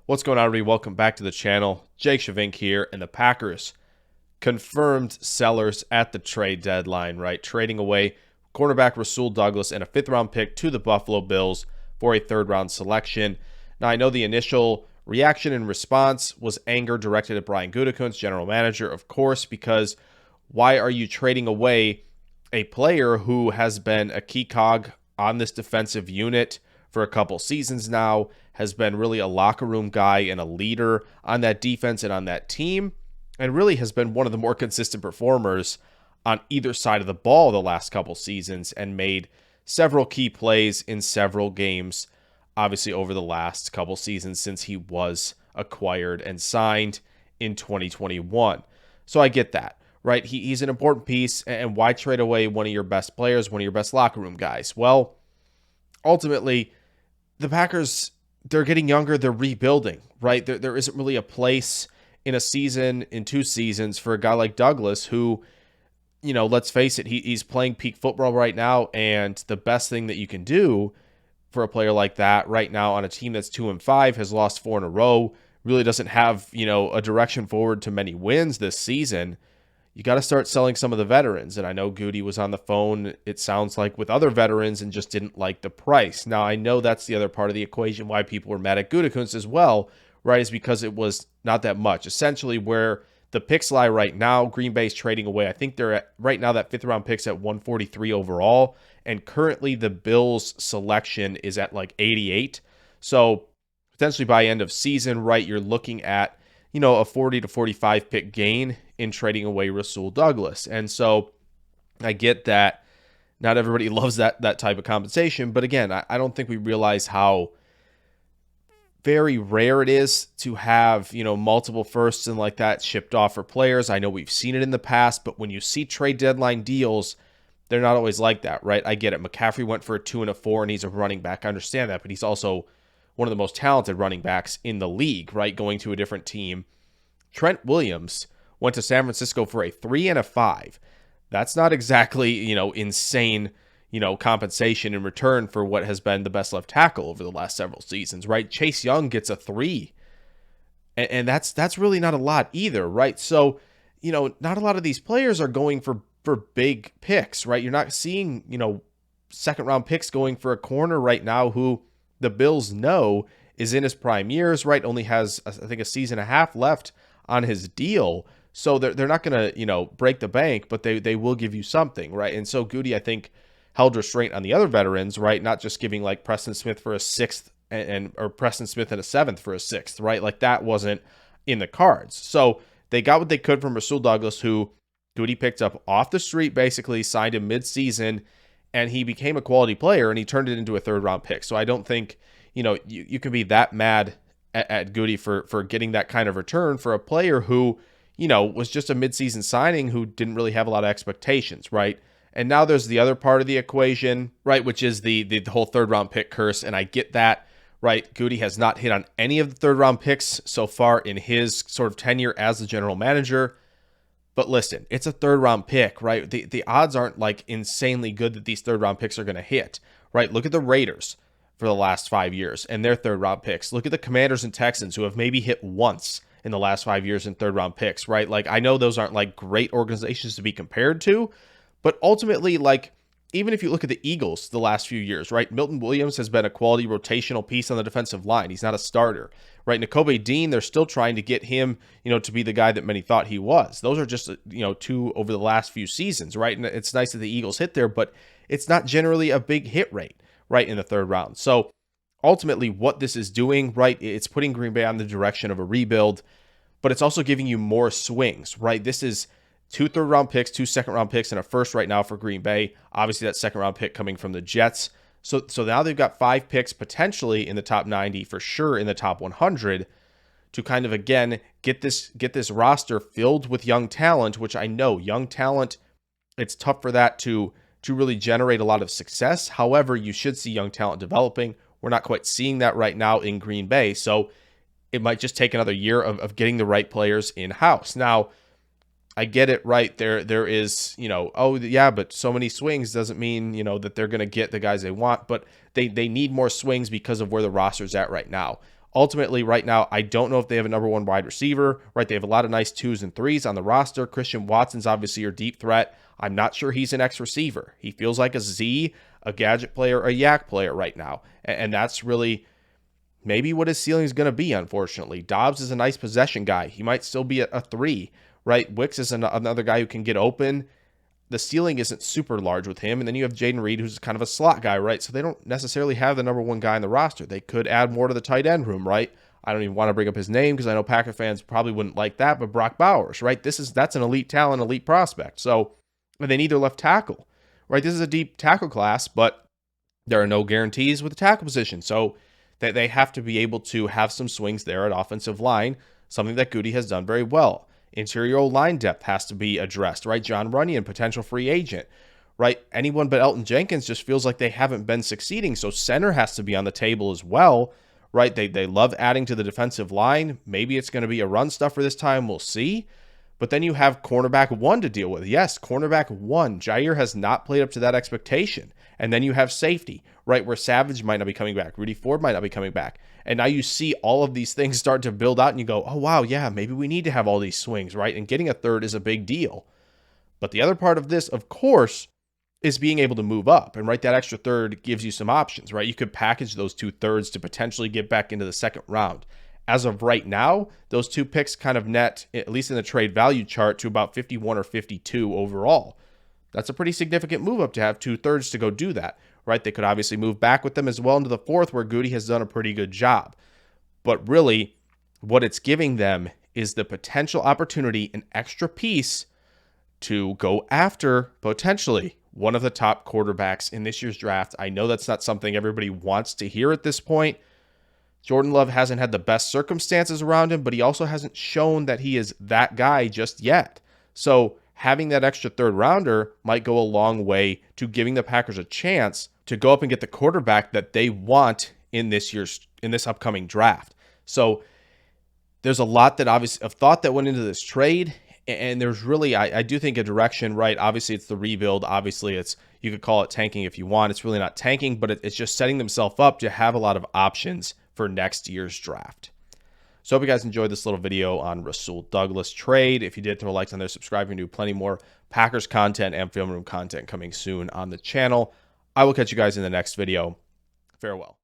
What's going on, everybody? Welcome back to the channel. Jake Shavink here, and the Packers confirmed sellers at the trade deadline, right? Trading away cornerback Rasul Douglas and a 5th-round pick to the Buffalo Bills for a 3rd-round selection. Now, I know the initial reaction and response was anger directed at Brian Gutekunst, general manager, of course, because why are you trading away a player who has been a key cog on this defensive unit for a couple seasons now, has been really a locker room guy and a leader on that defense and on that team, and really has been one of the more consistent performers on either side of the ball the last couple seasons and made several key plays in several games, obviously over the last couple seasons since he was acquired and signed in 2021. So I get that, right? He's an important piece, and why trade away one of your best players, one of your best locker room guys? Well, ultimately, the Packers, they're getting younger, they're rebuilding, right? There isn't really a place in a season, in 2 seasons, for a guy like Douglas who, let's face it, he's playing peak football right now, and the best thing that you can do for a player like that right now on a team that's 2-5, has lost 4 in a row, really doesn't have, a direction forward to many wins this season. You got to start selling some of the veterans. And I know Goody was on the phone, it sounds like, with other veterans and just didn't like the price. Now, I know that's the other part of the equation why people were mad at Gutekunst as well, right, is because it was not that much. Essentially, where the picks lie right now, Green Bay's trading away. I think they're at, right now, that 5th-round pick's at 143 overall. And currently, the Bills' selection is at like 88. So, potentially by end of season, right, you're looking at, a 40 to 45 pick gain in trading away Rasul Douglas. And so I get that not everybody loves that type of compensation. But again, I don't think we realize how very rare it is to have, multiple firsts and like that shipped off for players. I know we've seen it in the past, but when you see trade deadline deals, they're not always like that, right? I get it. McCaffrey went for a 2 and a 4, and he's a running back. I understand that, but he's also one of the most talented running backs in the league, right? Going to a different team. Trent Williams went to San Francisco for a 3 and a 5. That's not exactly, insane, compensation in return for what has been the best left tackle over the last several seasons, right? Chase Young gets a 3. And that's really not a lot either, right? So, not a lot of these players are going for big picks, right? You're not seeing, 2nd-round picks going for a corner right now who the Bills know is in his prime years, right? Only has, I think, a season and a half left on his deal. So they're not going to, break the bank, but they will give you something, right? And so Goody, I think, held restraint on the other veterans, right? Not just giving like Preston Smith for a 6th or Preston Smith and a 7th for a 6th, right? Like that wasn't in the cards. So they got what they could from Rasul Douglas, who Goody picked up off the street, basically signed him mid-season, and he became a quality player, and he turned it into a 3rd-round pick. So I don't think, you can be that mad at Goody for getting that kind of return for a player who, was just a midseason signing who didn't really have a lot of expectations, right? And now there's the other part of the equation, right, which is the whole 3rd-round pick curse, and I get that, right? Goody has not hit on any of the 3rd-round picks so far in his sort of tenure as the general manager. But listen, it's a 3rd-round pick, right? The odds aren't like insanely good that these 3rd-round picks are going to hit, right? Look at the Raiders for the last 5 years and their 3rd-round picks. Look at the Commanders and Texans, who have maybe hit once in the last 5 years in 3rd-round picks, right? Like, I know those aren't like great organizations to be compared to, but ultimately, like, even if you look at the Eagles the last few years, right? Milton Williams has been a quality rotational piece on the defensive line. He's not a starter, right? Nakobe Dean, they're still trying to get him, to be the guy that many thought he was. Those are just, 2 over the last few seasons, right? And it's nice that the Eagles hit there, but it's not generally a big hit rate, right, in the 3rd round. So ultimately what this is doing, right, it's putting Green Bay on the direction of a rebuild, but it's also giving you more swings, right? This is 2 3rd-round picks, 2 2nd-round picks, and a 1st right now for Green Bay. Obviously, that 2nd-round pick coming from the Jets. So now they've got 5 picks potentially in the top 90, for sure in the top 100, to kind of, again, get this roster filled with young talent, which I know young talent, it's tough for that to really generate a lot of success. However, you should see young talent developing. We're not quite seeing that right now in Green Bay. So it might just take another year of getting the right players in-house. Now, I get it, right? There is, oh yeah, but so many swings doesn't mean, that they're going to get the guys they want, but they need more swings because of where the roster's at right now. ultimately, right now, I don't know if they have a number one wide receiver, right? They have a lot of nice 2s and 3s on the roster. Christian Watson's obviously your deep threat. I'm not sure he's an X receiver. He feels like a Z, a gadget player, a yak player right now. And that's really maybe what his ceiling is going to be, unfortunately. Dobbs is a nice possession guy. He might still be a 3, right? Wicks is another guy who can get open. The ceiling isn't super large with him. And then you have Jaden Reed, who's kind of a slot guy, right? So they don't necessarily have the number one guy in the roster. They could add more to the tight end room, right? I don't even want to bring up his name because I know Packer fans probably wouldn't like that, but Brock Bowers, right? That's an elite talent, elite prospect. So they need their left tackle, right? This is a deep tackle class, but there are no guarantees with the tackle position. So they have to be able to have some swings there at offensive line, something that Goody has done very well. Interior line depth has to be addressed, right? John Runyon, potential free agent, right? Anyone but Elton Jenkins just feels like they haven't been succeeding. So center has to be on the table as well, right? They love adding to the defensive line. Maybe it's going to be a run stuffer this time. We'll see. But then you have cornerback 1 to deal with. Yes, cornerback 1. Jair has not played up to that expectation. And then you have safety, right, where Savage might not be coming back. Rudy Ford might not be coming back. And now you see all of these things start to build out and you go, oh, wow, yeah, maybe we need to have all these swings, right? And getting a third is a big deal. But the other part of this, of course, is being able to move up. And right, that extra third gives you some options, right? You could package those 2 thirds to potentially get back into the second round. As of right now, those 2 picks kind of net, at least in the trade value chart, to about 51 or 52 overall. That's a pretty significant move up to have 2 thirds to go do that, right? They could obviously move back with them as well into the 4th, where Goody has done a pretty good job. But really, what it's giving them is the potential opportunity, an extra piece to go after potentially one of the top quarterbacks in this year's draft. I know that's not something everybody wants to hear at this point. Jordan Love hasn't had the best circumstances around him, but he also hasn't shown that he is that guy just yet. So having that extra 3rd rounder might go a long way to giving the Packers a chance to go up and get the quarterback that they want in this upcoming draft. So there's a lot that obviously of thought that went into this trade. And there's really, I do think, a direction, right? Obviously, it's the rebuild. Obviously, you could call it tanking if you want. It's really not tanking, but it's just setting themselves up to have a lot of options for next year's draft. So I hope you guys enjoyed this little video on Rasul Douglas trade. If you did, throw a like on there, subscribe. You can do plenty more Packers content and film room content coming soon on the channel. I will catch you guys in the next video. Farewell.